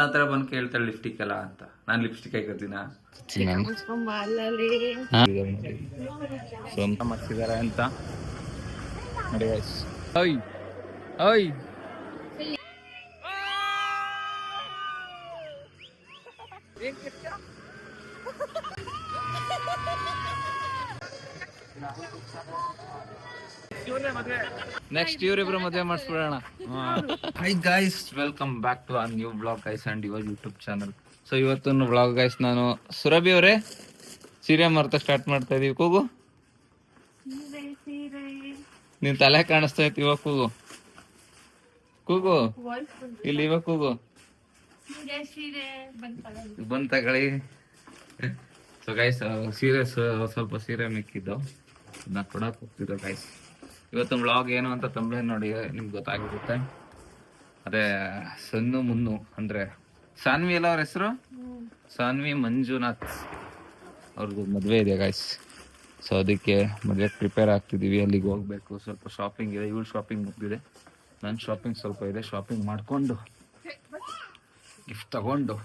ಹತ್ರ ಬಂದು ಕೇಳ್ತಾಳೆ ಲಿಪ್ಸ್ಟಿಕ್ ಎಲ್ಲ ಅಂತ. ನಾನು ಲಿಪ್ಸ್ಟಿಕ್ ಹಾಕೋತೀನ ಮಾಡ್ತಿದಾರೆ ಅಂತ ನೋಡಿ. ಓಯ್ ಓಯ್ ನೆಕ್ಸ್ಟ್ ಇವ್ರಿಬ್ರು ಮದುವೆ ಮಾಡಿಸ್ಬಿಡೋಣ. Hi guys, welcome back to our new blog guys and your YouTube channel. So ಇವತ್ತಿನ ಬ್ಲಾಗ್ ಗೈಸ್, ನಾನು ಸುರಭಿ ಅವರೇ ಸೀರೆ ಮಾರ್ತಾ ಸ್ಟಾರ್ಟ್ ಮಾಡ್ತಾ ಇದೀವಿ. ಕೂಗು, ನೀನ್ ತಲೆ ಕಾಣಿಸ್ತಾ ಇತ್ತು. ಇವಾಗ ಕೂಗು, ಕೂಗು ಇಲ್ಲಿ, ಇವಾಗ ಕೂಗು, ಬಂದ್ ತಗೊಳ್ಳಿ. ಸೊ ಗೈಸ್, ಸೀರೆ ಸ್ವಲ್ಪ ಸೀರೆ ಮಿಕ್ಕಿದ್ದು ಅದನ್ನ ಕೊಡಕ್ ಹೋಗ್ತಿದ್ದೆ ಗೈಸ್. ಇವತ್ತು ವ್ಲಾಗ್ ಏನು ಅಂತ ತಮಿಳು ನೋಡಿ ನಿಮ್ಗೆ ಗೊತ್ತಾಗಿರುತ್ತೆ. ಅದೇ ಸನ್ನು ಮುನ್ನು ಅಂದ್ರೆ ಸಾನ್ವಿ ಎಲ್ಲ ಅವ್ರ ಹೆಸರು, ಸಾನ್ವಿ ಮಂಜುನಾಥ್ ಅವ್ರದ್ದು ಮದುವೆ ಇದೆ ಗೈಸ್. ಸೊ ಅದಕ್ಕೆ ಮದುವೆ ಪ್ರಿಪೇರ್ ಆಗ್ತಿದೀವಿ. ಅಲ್ಲಿಗೆ ಹೋಗ್ಬೇಕು, ಸ್ವಲ್ಪ ಶಾಪಿಂಗ್ ಇದೆ. ಇವಳು ಶಾಪಿಂಗ್ ಮುಗ್ದಿದೆ, ನನ್ನ ಶಾಪಿಂಗ್ ಸ್ವಲ್ಪ ಇದೆ. ಶಾಪಿಂಗ್ ಮಾಡ್ಕೊಂಡು ಗಿಫ್ಟ್ ತಗೊಂಡು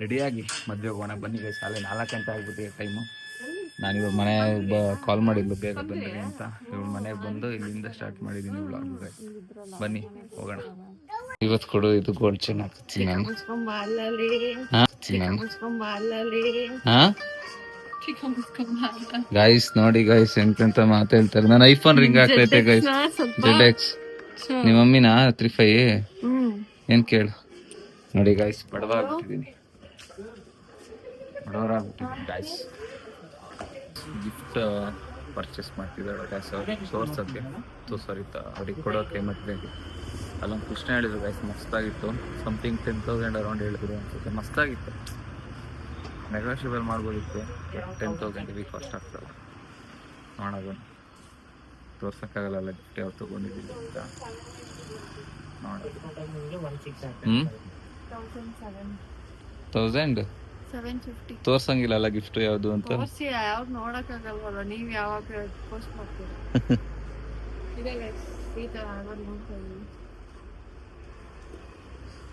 ರೆಡಿಯಾಗಿ ಮದುವೆಗೆ ಹೋಗೋಣ. ಬನ್ನಿ ಗೈಸ್, ಅಲ್ಲೇ 4 ಗಂಟೆ ಆಗ್ಬಿಟ್ಟಿದೆ ಟೈಮು. ನಾನು ಇವಾಗ ಮನೆಗೆ ಕಾಲ್ ಮಾಡಿದ್ಲು ಬೇಗ ಬಂದ್ರಿ ಅಂತ. ಇವಾಗ ಮನೆಗೆ ಬಂದು ಇಲ್ಲಿಂದ ಸ್ಟಾರ್ಟ್ ಮಾಡಿದ್ದೀನಿ ವ್ಲಾಗ್. ಬನ್ನಿ ಹೋಗೋಣ. ಇವತ್ತು ಕೊಡು ಇದು ಗೋಲ್ಡ್ ಚೈನ್ ಹಾಕ್ತೀನಿ ನಾನು. ಗೈಸ್ ನೋಡಿ ಗೈಸ್, ಎಂತೆಂತ ಮಾತು ಹೇಳ್ತಾರೆ. ನಾನು ಐಫೋನ್ ರಿಂಗ್ ಆಗ್ತೈತೆ ಗೈಸ್, ZX. ನಿಮ್ಮ ಮಮ್ಮಿನ 35 ಏನ್ ಕೇಳು. ನೋಡಿ ಗೈಸ್, ಬಡವರಾಗ್ಬಿಟ್ಟಿದ್ದೀನಿ ಗೈಸ್. ಗಿಫ್ಟ್ ಪರ್ಚೇಸ್ ಮಾಡ್ತಿದ್ದಾಳೆ ಗೈಸ್, ಅವ್ರಿಗೆ ತೋರ್ಸೋಕ್ಕೆ ಅವ್ರಿಗೆ ಕೊಡೋಕೆ. ಮದುವೆಗೆ ಅಲ್ಲೊಂದು ಕೃಷ್ಣ ಹೇಳಿದ್ರು ಗೈಸ್, ಮಸ್ತಾಗಿತ್ತು. ಸಮಥಿಂಗ್ 10,000 ಅರೌಂಡ್ ಹೇಳಿದ್ರು ಅನ್ಸುತ್ತೆ. ಮಸ್ತಾಗಿತ್ತು, ನೆಗೋಷಿಯಬಲ್ ಮಾಡ್ಬೋದಿತ್ತು. 10,000 ಕಾಸ್ಟ್ ಆಗ್ತದೆ. ನೋಡೋದು, ತೋರ್ಸೋಕ್ಕಾಗಲ್ಲ ಗಿಫ್ಟ್ ಯಾವ್ದು ತೊಗೊಂಡಿದ್ದೀವಿ ಅಂತ. ನೋಡೋದು 1,750 ತೋರ್ಸಂಗಿಲ್ಲ ಗಿಫ್ಟ್ ಯಾವ್ದು ಅಂತ. ನೋಡಕ್ಕಾಗಲ್ವಲ್ಲ, ನೀವ್ ಯಾವಾಗ ಪೋಸ್ಟ್ ಮಾಡ್ತೀರಾ?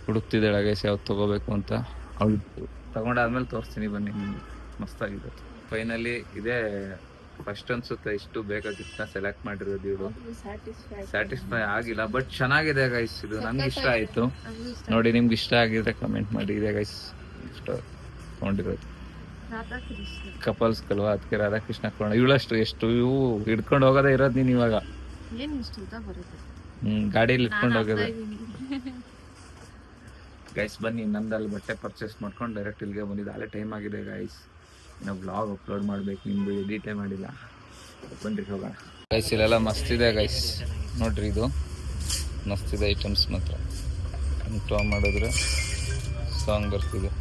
ಹುಡುಕ್ತಿದ್ದಾಳೆ ಗೈಸ್ ಯಾವ್ದು ತಗೋಬೇಕು ಅಂತ. ಅವಳು ತಗೊಂಡಾದ್ಮೇಲೆ ತೋರಿಸ್ತೀನಿ ಬನ್ನಿ. ಮಸ್ತಾಗಿದೆ. ಫೈನಲಿ ಇದೇ ಫಸ್ಟ್ ಅನ್ಸುತ್ತೆ ಇಷ್ಟು ಬೇಗ ಗಿಫ್ಟ್ನ ಸೆಲೆಕ್ಟ್ ಮಾಡಿರೋದು. ಇವಳು ಸ್ಯಾಟಿಸ್ಫೈ ಆಗಿಲ್ಲ, ಬಟ್ ಚೆನ್ನಾಗಿದೆ ಗೈಸ್. ಇದು ನನ್ಗೆ ಇಷ್ಟ ಆಯ್ತು. ನೋಡಿ ನಿಮ್ಗೆ ಇಷ್ಟ ಆಗಿದ್ರೆ ಕಮೆಂಟ್ ಮಾಡಿ. ಇದೆ ಗೈಸ್ ಗಿಫ್ಟ್ ತಗೊಂಡಿರೋದು. ಕಪಲ್ಸ್ ಕಲ್ವಾ, ಅದಕ್ಕೆ ರಾಧಾಕೃಷ್ಣ ಕೊಂಡು. ಇವಳಷ್ಟು ಎಷ್ಟು ಇವು ಹಿಡ್ಕೊಂಡು ಹೋಗೋದೇ ಇರೋದು ನೀನ್ ಇವಾಗ. ಗಾಡಿಯಲ್ಲಿ ಇಟ್ಕೊಂಡು ಹೋಗೋದು ಗೈಸ್. ಬನ್ನಿ, ನಂದಲ್ಲಿ ಬಟ್ಟೆ ಪರ್ಚೇಸ್ ಮಾಡ್ಕೊಂಡು ಡೈರೆಕ್ಟ್ ಇಲ್ಲಿಗೆ ಬಂದಿದ್ದೆ. ಅಲ್ಲೇ ಟೈಮ್ ಆಗಿದೆ ಗೈಸ್. ಇನ್ನು ಬ್ಲಾಗ್ ಅಪ್ಲೋಡ್ ಮಾಡ್ಬೇಕು, ನಿಮ್ದು ಎಡಿಟೇ ಮಾಡಿಲ್ಲ. ಬನ್ರಿ ಹೋಗೋಣ ಗೈಸ್. ಇಲ್ಲೆಲ್ಲ ಮಸ್ತಿದೆ ಗೈಸ್, ನೋಡ್ರಿ ಇದು ಮಸ್ತಿದೆ ಐಟಮ್ಸ್ ಮಾತ್ರ. ಡ್ರಾ ಮಾಡಿದ್ರೆ ಸಾಂಗ್ ಬರ್ತಿದೆ.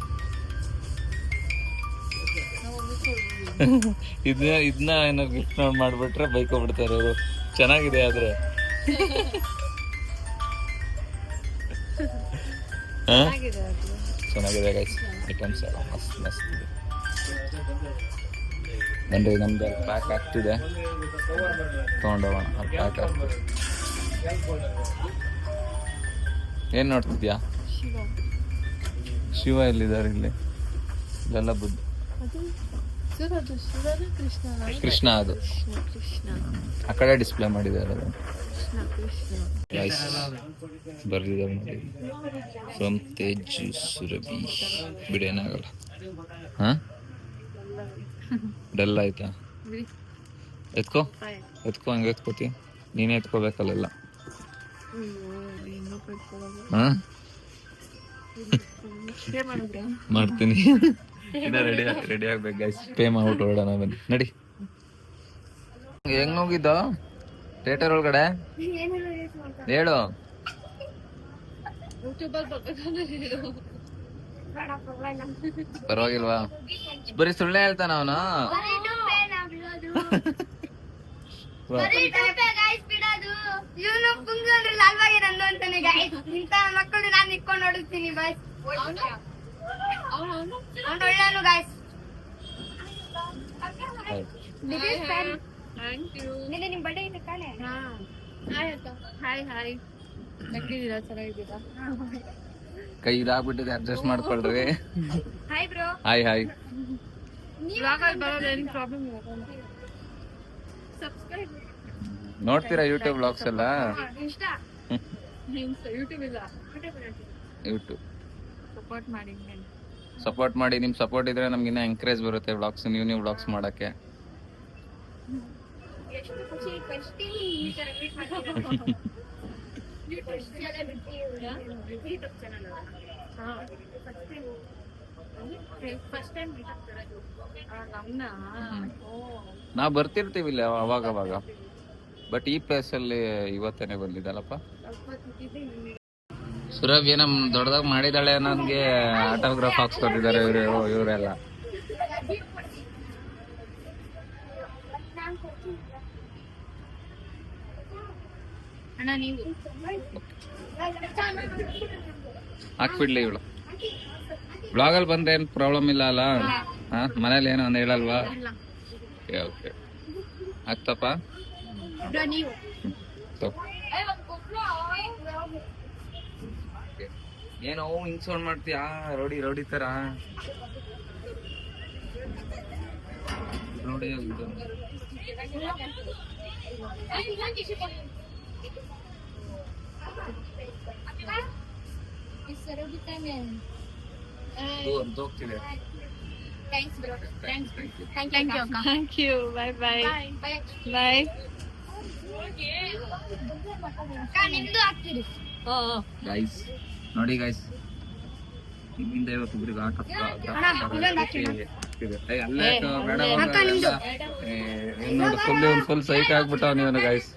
ಇದನ್ನ ಏನಾದ್ರು ಗಿಫ್ಟ್ ನೋಡಿ ಮಾಡ್ಬಿಟ್ರೆ ಬೈಕೋಬಿಡ್ತಾರೆ ಅವರು. ಚೆನ್ನಾಗಿದೆ ಆದ್ರೆ ಚೆನ್ನಾಗಿದೆ ಗೈಸ್. ಐಟಮ್ಸ್ ಎಲ್ಲ ಮಸ್ತ್ ಮಸ್ತ್ ಇದೆ. ಬನ್ರಿ, ನಮ್ದು ಪ್ಯಾಕ್ ಆಗ್ತಿದೆ, ತಗೊಂಡೋಗೋಣ. ಪ್ಯಾಕ್ ಆಗ್ತಿದೆ. ಏನ್ ನೋಡ್ತಿದ್ಯಾ? ಶಿವ ಎಲ್ಲಿದ್ದಾರೆ? ಇಲ್ಲಿ ಇದೆಲ್ಲ ಬುದ್ಧ. ಕೃಷ್ಣ ಅದು ಆ ಕಡೆ ಡಿಸ್ಪ್ಲೇ ಮಾಡಿದ್ದಾರೆ. ಅದು ಬರ್ದಿದ್ದಾರೆ ನೋಡಿ, ಫ್ರಮ್ ತೇಜ್ ಸುರಭಿ. ಬಿಡೇನಾಗಲ್ಲ. ಹಾ, ಡಲ್ ಆಯ್ತಾ? ಎತ್ಕೋ ಎತ್ಕೋ, ಹಂಗೆ ಎತ್ಕೋತಿ. ನೀನೇ ಎತ್ಕೋಬೇಕಲ್ಲ. ಹಾ, ಮಾಡ್ತೀನಿ. ಇನ್ನ ರೆಡಿ ಆಗ್ಬೇಕು ಗೈಸ್. ಪೇ ಮಾಡ್ಬಿಟ್ಟು ಹೊರಡೋಣ ಬನ್ನಿ. ನಡಿ. ಹೆಂಗ್ ಹೋಗಿದ್ದ ಥಿಯೇಟರ್ ಒಳಗಡೆ ಹೇಳು. ಪರವಾಗಿಲ್ವಾ? ಬರೀ ಸುಳ್ಳೆ ಹೇಳ್ತಾನ ಅವನು. ಮಕ್ಕಳು ನಾನು ಇಟ್ಕೊಂಡು ನೋಡುತ್ತೀನಿ ಬಾಯ್. ಒಳ್ಳೆಯವನು ಗಾಯ್ಸ್. ನಿನ್ನೆ ನಿಮ್ ಬರ್ಡೇ ಇದೆ ತಾನೆ? ಹಾಯ್ ಹಾಯ್, ಹೇಗಿದ್ದೀರಾ? ಚೆನ್ನಾಗಿದ್ದೀರಾ? ಕೈ ಇದಾಗ್ಬಿಟ್ಟಿದೆ, ಅಡ್ಜಸ್ಟ್ ಮಾಡ್ಕೊಳ್ರಿ. Hi bro. Hi hi. ಬ್ಲಾಗಲ್ಲಿ ಬರೋದು ಏನು ಪ್ರಾಬ್ಲಮ್ ಇಲ್ಲ. ಸಬ್ಸ್ಕ್ರೈಬ್ ನೋಡ್ತೀರಾ ಯೂಟ್ಯೂಬ್ ವ್ಲಾಗ್ಸ್ ಎಲ್ಲ? ಇಷ್ಟ ಯೂಟ್ಯೂಬ್ ಇಲ್ಲ, ಯೂಟ್ಯೂಬ್ ಸಪೋರ್ಟ್ ಮಾಡಿ. ಸಪೋರ್ಟ್ ಮಾಡಿ. ನಿಮ್ ಸಪೋರ್ಟ್ ಇದ್ರೆ ನಮ್ಗೆ ಇನ್ನೂ ಎಂಕರೇಜ್ ಬರುತ್ತೆ ವ್ಲಾಗ್ಸ್, ನೀವು ವ್ಲಾಗ್ಸ್ ಮಾಡಕ್ಕೆ. ಎಷ್ಟು ಖುಷಿ ಫಸ್ಟ್ ಈ ತರ ಮೀಟ್ ಮಾಡ್ತಿರೋದು. YouTube channel first time meet ಆಗ್ತಿರೋದು ನಮ್ನ. ನಾವ್ ಬರ್ತಿರ್ತೀವಿ ಇಲ್ಲಿ ಅವಾಗ, ಬಟ್ ಈ ಪ್ಲೇಸ್ ಅಲ್ಲಿ ಇವತ್ತೇನೆ ಬಂದಿದ್ದಲ್ಲಪ್ಪ. ಸುರಭಿ ನಮ್ ದೊಡ್ಡದಾಗ ಮಾಡಿದಾಳೆ, ನನ್ಗೆ ಆಟೋಗ್ರಾಫ್ ಹಾಕ್ಸ್ಕೊತಿದ್ದಾರೆ ಇವರೆಲ್ಲ. ಅಣ್ಣ ನೀವು ಹಾಕ್ಬಿಡ್ಲಿ ಇವಳು. ಬ್ಲಾಗಲ್ಲಿ ಬಂದ್ರೆ ಏನ್ ಪ್ರಾಬ್ಲಮ್ ಇಲ್ಲ ಅಲ್ಲ? ಮನೇಲಿ ಏನೋ ಒಂದ್ ಹೇಳಲ್ವಾ? ಓಕೆ ಆಗ್ತಪ್ಪ. ನೀವು ಏನೋ ಹಿಂಗ್ ಸೌಂಡ್ ಮಾಡ್ತೀಯಾ ರೌಡಿ ತರ ನೋಡಿ. ಹೋಗ್ತಿದೆ. Thank you. Bye bye bye. ನಿಮ್ದು ಆಗ್ತೀರಿ ಗೈಸ್ ನೋಡಿ ಗೈಸ್, ಇಲ್ಲಿಂದ ಇವತ್ತೊಬ್ರಿಗೆ ಆಟ ಫುಲ್ ಸೈಕ್ ಆಗ್ಬಿಟ್ಟ ನೀವು ಗೈಸ್.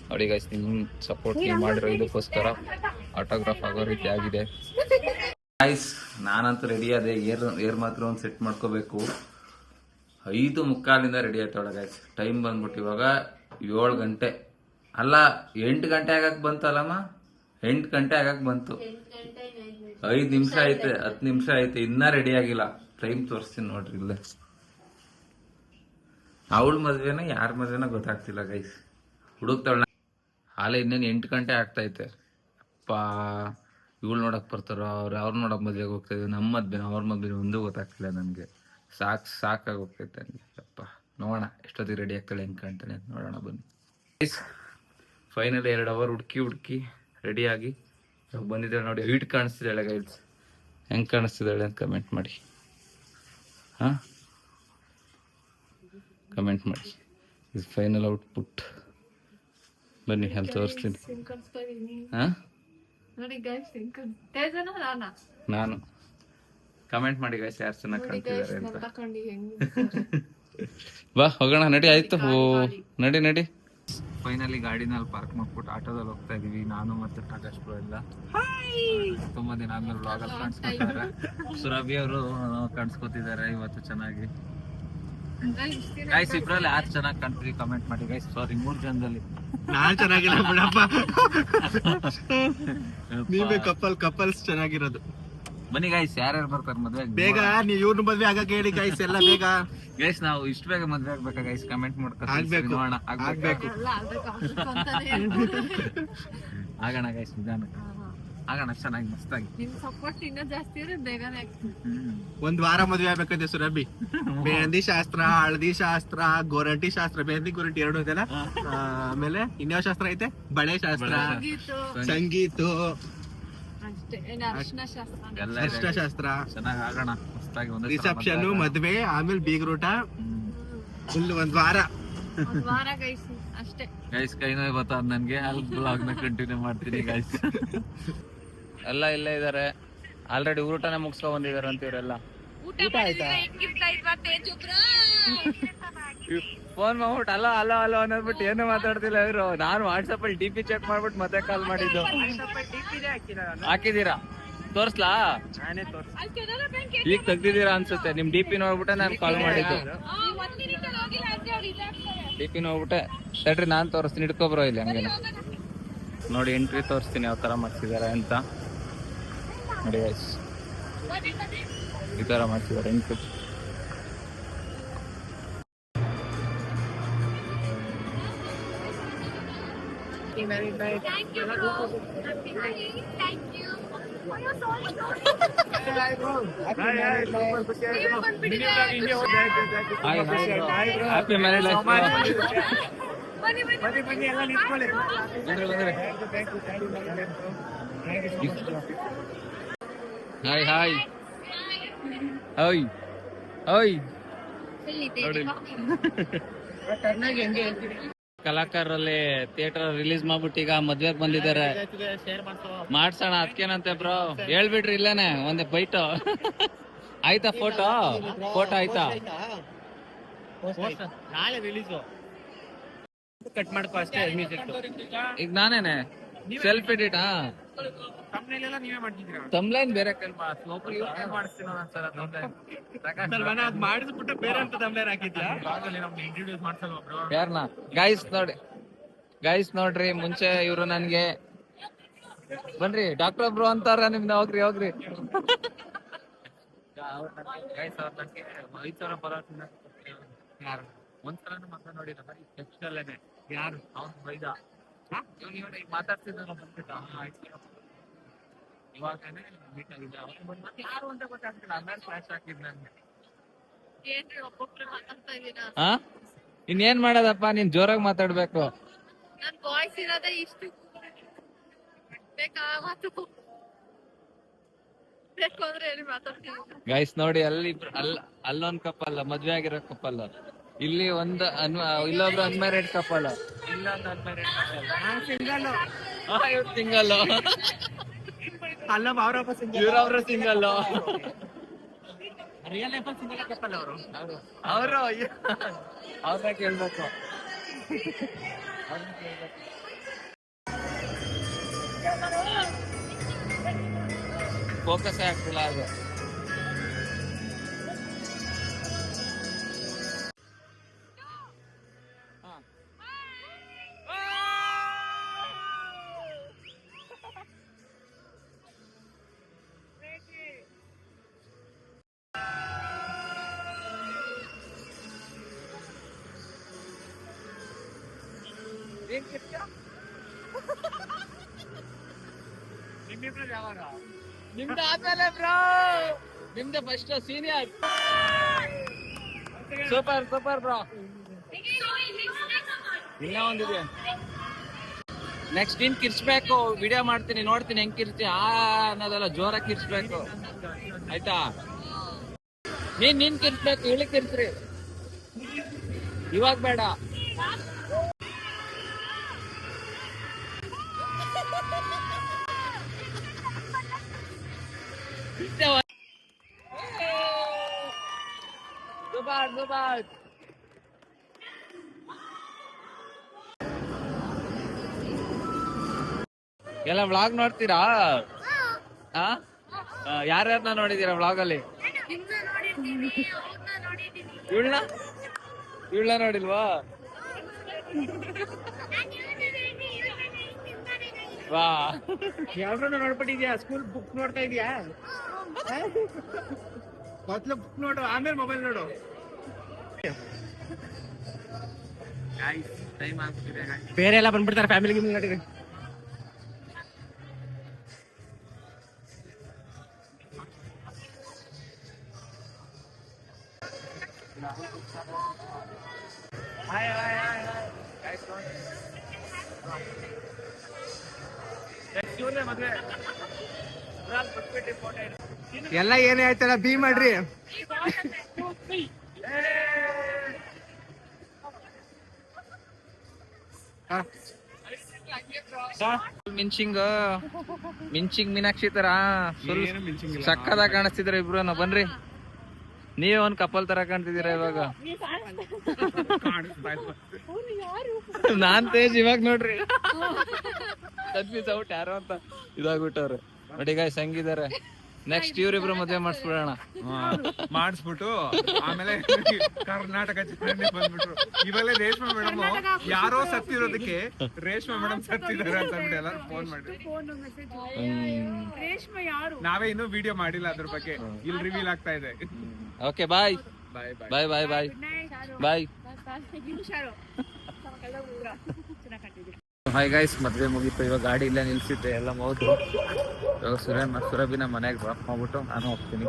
ನೋಡಿ ಗೈಸ್, ನಿಮ್ ಸಪೋರ್ಟ್ ನೀವು ಮಾಡಿರೋ ಇದಕ್ಕೋಸ್ಕರ ಆಟೋಗ್ರಾಫ್ ಆಗೋ ರೀತಿ ಆಗಿದೆ ಗೈಸ್. ನಾನಂತೂ ರೆಡಿ ಆದೆ. ಏರ್ ಮಾತ್ರ ಒಂದು ಸೆಟ್ ಮಾಡ್ಕೋಬೇಕು. 5:45 ರೆಡಿ ಆಯ್ತಾಳ ಗೈಸ್. ಟೈಮ್ ಬಂದ್ಬಿಟ್ಟು ಇವಾಗ 7 ಗಂಟೆ ಅಲ್ಲ 8 ಗಂಟೆ ಆಗಕ್ ಬಂತಲ್ಲಮ್ಮ. 8 ಗಂಟೆ ಆಗಕ್ ಬಂತು. 5 ನಿಮಿಷ ಐತೆ, 10 ನಿಮಿಷ ಐತೆ, ಇನ್ನ ರೆಡಿ ಆಗಿಲ್ಲ. ಟೈಮ್ ತೋರಿಸ್ತೀನಿ ನೋಡ್ರಿ ಇಲ್ಲೇ. ಅವಳ ಮದ್ವೆನ ಯಾರ ಮದ್ವೆನ ಗೊತ್ತಾಗ್ತಿಲ್ಲ ಗೈಸ್. ಹುಡುಕ್ತಾಳ ಹಾಲೆ ಇನ್ನೇನು 8 ಗಂಟೆ ಆಗ್ತೈತೆ. ಅಪ್ಪ ಇವಳು ನೋಡಕ್ ಬರ್ತಾರ, ಅವ್ರು ನೋಡಕ್ ಮದ್ವೆಗೆ ಹೋಗ್ತಾ ಇದ್ವಿ. ನಮ್ಮ ಮದ್ವೆನ ಅವ್ರ ಮದ್ವೆ ಒಂದೂ ಗೊತ್ತಾಗ್ತಿಲ್ಲ ನನಗೆ. ಸಾಕಾಗಿ ಹೋಗ್ತೈತೆ ನನಗೆ. ಅಪ್ಪ ನೋಡೋಣ ಎಷ್ಟೊತ್ತಿಗೆ ರೆಡಿ ಆಗ್ತಾಳೆ, ಹೆಂಗೆ ಕಾಣ್ತಾಳೆ ಅಂತ ನೋಡೋಣ ಬನ್ನಿ. ಫೈನಲ್ 2 ಅವರ್ ಹುಡುಕಿ ರೆಡಿಯಾಗಿ ಬಂದಿದ್ದಾಳೆ ನೋಡಿ. ಹೀಟ್ ಕಾಣಿಸ್ತಿದ್ದಾಳೆ ಗೈಸ್. ಹೆಂಗೆ ಕಾಣಿಸ್ತಿದ್ದಾಳೆ ಅಂತ ಕಮೆಂಟ್ ಮಾಡಿ. ಕಮೆಂಟ್ ಮಾಡಿ. ಇದು ಫೈನಲ್ ಔಟ್ಪುಟ್. ಬನ್ನಿ ಅಲ್ಲಿ ತೋರಿಸ್ತೀನಿ. ನಾನು ಕಮೆಂಟ್ ಮಾಡಿ ಗೈಸ್ ಯಾರು ಚೆನ್ನಾಗಿ ಕಾಣ್ತಿದ್ದಾರೆ ಅಂತ. ಬಾ ಹೋಗೋಣ, ನಡಿ. ಆಯ್ತು, ನಡಿ. ಫೈನಲಿ ಗಾಡಿನ ಅಲ್ಲಿ ಪಾರ್ಕ್ ಮಾಡ್ಬಿಟ್ಟು ಆಟೋದಲ್ಲಿ ಹೋಗ್ತಾ ಇದೀವಿ, ನಾನು ಮತ್ತೆ ಪ್ರಕಾಶ್ ಬ್ರೋ ಎಲ್ಲ. ತುಂಬಾ ದಿನ ಆದ್ಮೇಲೆ ವ್ಲಾಗ್ ಅಲ್ಲಿ ಕಾಣಿಸ್ಕೊತಿದ್ದಾರೆ. ಸುರಭಿ ಅವರು ಕಾಣಿಸ್ಕೊತಿದ್ದಾರೆ ಇವತ್ತು ಚೆನ್ನಾಗಿ. ಗೈಸ್ ಇಬ್ರಲ್ಲಿ ಯಾರು ಚೆನ್ನಾಗಿ ಕಾಣ್ತೀವಿ ಕಮೆಂಟ್ ಮಾಡಿ ಗೈಸ್. ಸಾರಿ 3 ಜನದಲ್ಲಿ ನಾನ್ ಚೆನ್ನಾಗಿಲ್ಲ ಬಿಡಪ್ಪ. ನೀವೇ ಕಪಲ್ಸ್ ಚೆನ್ನಾಗಿರೋದು. ಬನ್ನಿ ಗೈಸ್, ಯಾರ್ಯಾರು ಬರ್ತಾರೆ ಮದ್ವೆ ಬೇಗ. ನೀವು ಇವ್ರ ಮದ್ವೆ ಆಗಕ್ಕೆ ಹೇಳಿ ಗೈಸ್, ಎಲ್ಲ ಬೇಗ. ಗೈಸ್ ನಾವು ಇಷ್ಟು ಬೇಗ ಮದ್ವೆ ಆಗ್ಬೇಕಾ ಗೈಸ್? ಕಮೆಂಟ್ ಮಾಡ್ತಾರೆ. ಆಗ್ಬೇಕು. ಆಗೋಣ ಗೈಸ್, ನಿಧಾನ ಆಗೋಣ, ಚೆನ್ನಾಗಿ ಮಸ್ತಾಗಿ. ನಿಮ್ ಸಪೋರ್ಟ್ ಇನ್ನೂ ಜಾಸ್ತಿ ಇದ್ರೆ ಬೇಗನೆ ಆಗ್ತದೆ. 1 ವಾರ ಮದ್ವೆ ಆಗ್ಬೇಕಂತೆ ಸುರಭಿ. ಮೆಹಂದಿ ಶಾಸ್ತ್ರ, ಹಳದಿ ಶಾಸ್ತ್ರ, ಗೋರಂಟಿ ಶಾಸ್ತ್ರ. ಮೆಹಂದಿ ಗೋರಂಟಿ 2 ಇದೆಲ್ಲ. ಆಮೇಲೆ ಇನ್ಯಾವ ಶಾಸ್ತ್ರ ಐತೆ? ಬಳೆ ಶಾಸ್ತ್ರ, ಸಂಗೀತ, ಅರ್ಶಿನ ಶಾಸ್ತ್ರ. ಚೆನ್ನಾಗಿ ಆಗೋಣ ಮಸ್ತಾಗಿ. ರಿಸೆಪ್ಷನ್, ಮದ್ವೆ, ಆಮೇಲೆ ಬೀಗ್ರೂಟ. ಫುಲ್ 1 ವಾರ. ಗೈಸ್ ಅಷ್ಟೇ ಗೈಸ್. ಕೈ ನೋವು ಬತ್ತ ನನ್ಗೆ. ಅಲ್ಲಿ ಬ್ಲಾಗ್ ನ ಕಂಟಿನ್ಯೂ ಮಾಡ್ತೀನಿ ಗೈಸ್. ಎಲ್ಲ ಇಲ್ಲೇ ಇದಾರೆ ಆಲ್ರೆಡಿ. ಊಟನೇ ಮುಗಿಸ್ಕೊಂಡ್ ಬಂದಿದಾರೆ ಅಂತ ಇವರೆಲ್ಲ. ಊಟ ಆಯ್ತಾ? ಫೋನ್ ಮಾಡ್ಬಿಟ್ಟು ಅಲೋ ಅನ್ನೋದ್ಬಿಟ್ಟು ಏನು ಮಾತಾಡ್ತಿಲ್ಲ ಇವರು. ನಾನು ವಾಟ್ಸಪ್ ಅಲ್ಲಿ DP ಚೆಕ್ ಮಾಡ್ಬಿಟ್ಟು ಮತ್ತೆ ಕಾಲ್ ಮಾಡಿದ್ದು. ಹಾಕಿದೀರಾ? ತೋರ್ಸ್ಲಾ? ಈಗ ತೆಗ್ದಿದ್ದೀರಾ ಅನ್ಸುತ್ತೆ. ನಿಮ್ DP ನೋಡ್ಬಿಟ್ಟೆ ನಾನು ಕಾಲ್ ಮಾಡಿದ್ದು. DP ನೋಡ್ಬಿಟ್ಟೆ. ತಡ್ರಿ ನಾನ್ ತೋರಿಸ್ತೀನಿ, ಇಟ್ಕೊಬ್ರೋ ಇಲ್ಲಿ ಹಂಗೇನೆ. ನೋಡಿ ಎಂಟ್ರಿ ತೋರಿಸ್ತೀನಿ ಯಾವ ತರ ಮಾಡ್ತಿದಾರೆ ಅಂತ. ನೋಡಿ ಗೈಸ್, ಈ ತರ ಮಾಡ್ತಿದ್ದಾರೆ entry. Thank you. Happy marriage life. Hi hi ಓಯ್ ಓಯ್ ಕಲಾಕಾರರಲ್ಲಿ ಥಿಯೇಟರ್ ರಿಲೀಸ್ ಮಾಡ್ಬಿಟ್ಟು ಈಗ ಮದ್ವೆಗ್ ಬಂದಿದ್ದಾರೆ. ಮಾಡ್ಸೋಣ ಅದಕ್ಕೇನಂತೆ ಬ್ರೋ, ಹೇಳ್ಬಿಟ್ರಿ ಇಲ್ಲೇನೆ ಒಂದೇ ಬೈಟ್ ಆಯ್ತಾ? ಫೋಟೋ ಆಯ್ತಾ? ನಾಳೆ ರಿಲೀಸು ಕಟ್ ಮಾಡ್ಕೋ ಅಷ್ಟೇ. ಈಗ ನಾನೇನೆ ಸೆಲ್ಫ್ ಎಡಿಟ್ ನೀವೇ ಮಾಡ್ತಿದ್ದೀರಾ? ತಮ್ಲೈನ್ ಬೇರೆ ಮಾಡಿಸ್ಬಿಟ್ಟು ಬೇರೆ ಅಂತ ತಮ್ಲೇನ್ ಹಾಕಿದ್ಯಾ? ಯಾರನ್ನ ಗೈಸ್ ನೋಡ್ರಿ, ಮುಂಚೆ ಇವ್ರು ನನ್ಗೆ ಬನ್ರಿ ಡಾಕ್ಟರ್ ಬ್ರೋ ಅಂತಾರ, ನಿಮ್ನ ಹೋಗ್ರಿ ಗೈಸ್ ಅವ್ರು ನನ್ಗೆ 5,000 ಬರೋದ್ರಿಂದ ಯಾರು ಒಂದ್ಸಲ ಮಕ್ಕ ನೋಡಿ ಟೆಕ್ಸ್ಟಲ್ಲೇನೆ ಯಾರು ಅವ್ನು ಬೈದ ಈಗ ಮಾತಾಡ್ತಿದ್ದ ಇವಾಗನೇ ಮೀಟ್ ಆಗಿದೆ. ಅವ್ನು ಬಂದು ಮತ್ತೆ ಯಾರು ಅಂತ ಗೊತ್ತಾಗ್ತಿಲ್ಲ, ಆಮೇಲೆ ಫ್ಲಾಶ್ ಹಾಕಿದ್ ನನ್ಗೆ. ಇನ್ನೇನ್ ಮಾಡೋದಪ್ಪ, ನೀನ್ ಜೋರಾಗಿ ಮಾತಾಡ್ಬೇಕು. ನನ್ ವಾಯ್ಸ್ ಇರೋದೇ ಇಷ್ಟು ಬೇಕಾ ಮಾತು ಬೇಕು ಅಂದ್ರೆ ಹೇಳಿ ಮಾತಾಡ್ತೀನಿ. ಗೈಸ್ ನೋಡಿ, ಅಲ್ಲೊಂದ್ ಕಪ್ಪಲ್ ಮದ್ವೆ ಆಗಿರೋ ಕಪ್ಪಲ್, ಇಲ್ಲಿ ಒಂದು ಇಲ್ಲೊಬ್ರು ಅನ್ಮ್ಯಾರಿಡ್ ಕಪ್ಪಲ್, ಇಲ್ಲೊಂದು ಅನ್ಮ್ಯಾರಿಡ್ ಕಪ್ಪಲ್, ಸಿಂಗಲ್ ಅಲ್ಲ ಇವ್ರವ್ರ ಸಿಂಗಲ್. ರಿಯಲ್ ಲೈಫ್ ಸಿಂಗಲ್ ಕಪ್ಪಲ್ ಅವರು ಅವ್ರನ್ನ ಕೇಳ್ಬೇಕು. ಫೋಕಸ್ ಆಗ್ತಿಲ್ಲ ಅದು. ನಿಮ್ದು ಆದ್ಮೇಲೆ ಬ್ರೋ, ನಿಮ್ದೆ ಫಸ್ಟ್ ಸೀನಿಯರ್. Super bro. ಇಲ್ಲ ಒಂದಿದೆ, ನೆಕ್ಸ್ಟ್ ನೀನ್ ಕಿರ್ಚ್ಬೇಕು. ವಿಡಿಯೋ ಮಾಡ್ತೀನಿ, ನೋಡ್ತೀನಿ ಹೆಂಗ್ ಕಿರ್ಚಿ ಅನ್ನೋದೆಲ್ಲ ಜೋರಾಗಿ ಕಿರ್ಚ್ಬೇಕು ಆಯ್ತಾ? ನೀನ್ ಕಿರ್ಚ್ಬೇಕು, ಇಳಿ ಕಿರ್ಚ್ರಿ, ಇವಾಗ ಬೇಡ. ದುಬಾಯ್ ಎಲ್ಲ ವ್ಲಾಗ್ ನೋಡ್ತೀರಾ? ಯಾರ್ಯಾರನ್ನ ನೋಡಿದೀರಾ ವ್ಲಾಗ್ ಅಲ್ಲಿ? ಇವಳನ್ನ ನೋಡಿಲ್ವಾ? ವಾ, ಯಾವ್ದನ್ನ ನೋಡ್ಬಿಟ್ಟಿದ್ಯಾ? ಸ್ಕೂಲ್ ಬುಕ್ ನೋಡ್ತಾ ಇದೀಯಾ? ಮೊದ್ಲು ಬುಕ್ ನೋಡು, ಆಮೇಲೆ ಮೊಬೈಲ್ ನೋಡು. ಟೈಮ್ ಆಗ್ತಿದೆ. ಬೇರೆ ಎಲ್ಲ ಬಂದ್ಬಿಡ್ತಾರೆ ಫ್ಯಾಮಿಲಿ ಗಿಮಿಲಿ ನೋಡಿ. ಎಲ್ಲ ಏನೇ ಆಯ್ತಲ್ಲ ಬಿ ಮಾಡ್ರಿ. ಮಿಂಚಿಂಗ್ ಮೀನಾಕ್ಷಿ ತರ ಸಕ್ಕದಾಗ ಕಾಣಿಸ್ತಿದ್ರ ಇಬ್ರು. ಬನ್ರಿ, ನೀವೇ ಒಂದ್ ಕಪಲ್ ತರ ಕಾಣ್ತಿದ್ದೀರಾ ಇವಾಗ. ನಾನ್ ತೇಜ್ ಇವಾಗ ನೋಡ್ರಿ ಕನ್ಫ್ಯೂಸ್ ಔಟ್ ಯಾರೋ ಅಂತ ಇದಾಗ್ಬಿಟ್ಟವ್ರೆ ನೋಡಿ. ಗಾಯ್ಸ್ ಹೆಂಗಿದಾರೆ. ನೆಕ್ಸ್ಟ್ ಇವ್ರಿಬ್ರು ಮದ್ವೆ ಮಾಡಿಸ್ಬಿಟ್ಟು ಆಮೇಲೆ ಕರ್ನಾಟಕ ಚಿತ್ರನೇ ಬಂದ್ಬಿಟ್ರು. ಇವೆಲ್ಲ ರೇಷ್ಮಾ ಮೇಡಮ್ ಯಾರೋ ಸತ್ತಿರೋದಕ್ಕೆ ರೇಷ್ಮಾ ಮೇಡಮ್ ಸತ್ತಿದ್ದಾರೆ ಅಂತ ಅಂದ್ಬಿಟ್ಟು ಎಲ್ಲರೂ ಫೋನ್ ಮಾಡಿ. ನಾವೇ ಇನ್ನೂ ವಿಡಿಯೋ ಮಾಡಿಲ್ಲ ಅದ್ರ ಬಗ್ಗೆ, ಇಲ್ಲಿ ರಿವೀಲ್ ಆಗ್ತಾ ಇದೆ. ಓಕೆ, ಬಾಯ್ ಬಾಯ್ ಬಾಯ್ ಬಾಯ್ ಬಾಯ್. ಹಾಯ್ ಗೈಸ್, ಮದ್ವೆ ಮುಗೀತು. ಇವಾಗ ಗಾಡಿ ಇಲ್ಲೇ ನಿಲ್ಸಿದ್ದೆ, ಎಲ್ಲ ಹೋದ್ರು. ಇವಾಗ ಸುರಭಿನ ಮನೆಗೆ ಡ್ರಾಪ್ ಮಾಡ್ಬಿಟ್ಟು ನಾನು ಹೋಗ್ತೀನಿ.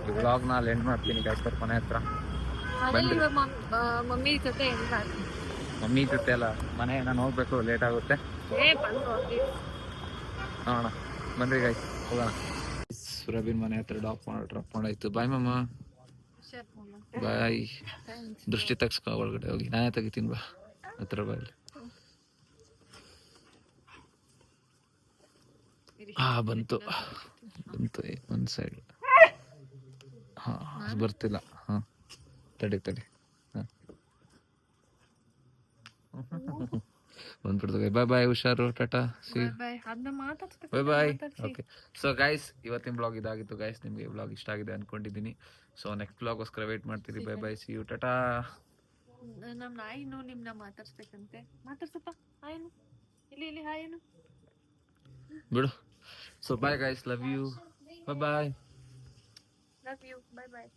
ಈ ವ್ಲಾಗ್ನ ಅಲ್ಲಿ ಎಂಡ್ ಮಾಡ್ತೀನಿ ಗೈಸ್ ಮನೆ ಹತ್ರ. ಮನೇಲಿ ಇವಾಗ ಮಮ್ಮಿ ಜೊತೆ ಎಂತ ಮಮ್ಮಿ ಜೊತೆ ಅಲ್ಲ, ಮನೆ ನಾನು ಹೋಗ್ಬೇಕು, ಲೇಟ್ ಆಗುತ್ತೆ. ನೋಡೋಣ ಬನ್ರಿ ಗೈಸ್ ಹೋಗೋಣ. ಸುರಭಿನ ಮನೆ ಹತ್ರ ಡ್ರಾಪ್ ಮಾಡಾಯ್ತು. ಬಾಯ್ ಮಮ್ಮ, ಬಾಯ್. ದೃಷ್ಟಿ ತೆಗ್ಸ್ಕೊ ಒಳಗಡೆ ಹೋಗಿ, ನಾನೇ ತೆಗಿತೀನಿ ಬಾ ಹತ್ರ ಬಾಯಲ್ಲಿ. ಬಂತು ಒಂದ್ ಸೈಡ್. ಹಾ ಬರ್ತಿಲ್ಲ. ಹಾ ತಡಿ ಹಾ ಬಂದ್ಬಿಡ್ತು. ಬಾಯ್ ಬಾಯ್, ಹುಷಾರು, tata, see bye bye. Okay so guys, ಇವತ್ತಿನ ಬ್ಲಾಗ್ ಇದಾಗಿತ್ತು ಗೈಸ್. ನಿಮಗೆ ಬ್ಲಾಗ್ ಇಷ್ಟ ಆಗಿದೆ ಅನ್ಕೊಂಡಿದ್ದೀನಿ. ಸೊ ನೆಕ್ಸ್ಟ್ ಬ್ಲಾಗ್ಗೋಸ್ಕರ ವೇಟ್ ಮಾಡ್ತೀರಿ. Bye bye, see you, tata. ನಮ್ ನಾಯಿನು ನಿಮ್ನ ಮಾತಾಡ್ಸ್ಬೇಕಂತೆ. ಮಾತಾಡ್ಸಪ್ಪ ಹಾಯನು, ಇಲ್ಲಿ ಹಾಯನು ಬಿಡು. So bye guys, love you, bye bye. Love you, bye bye.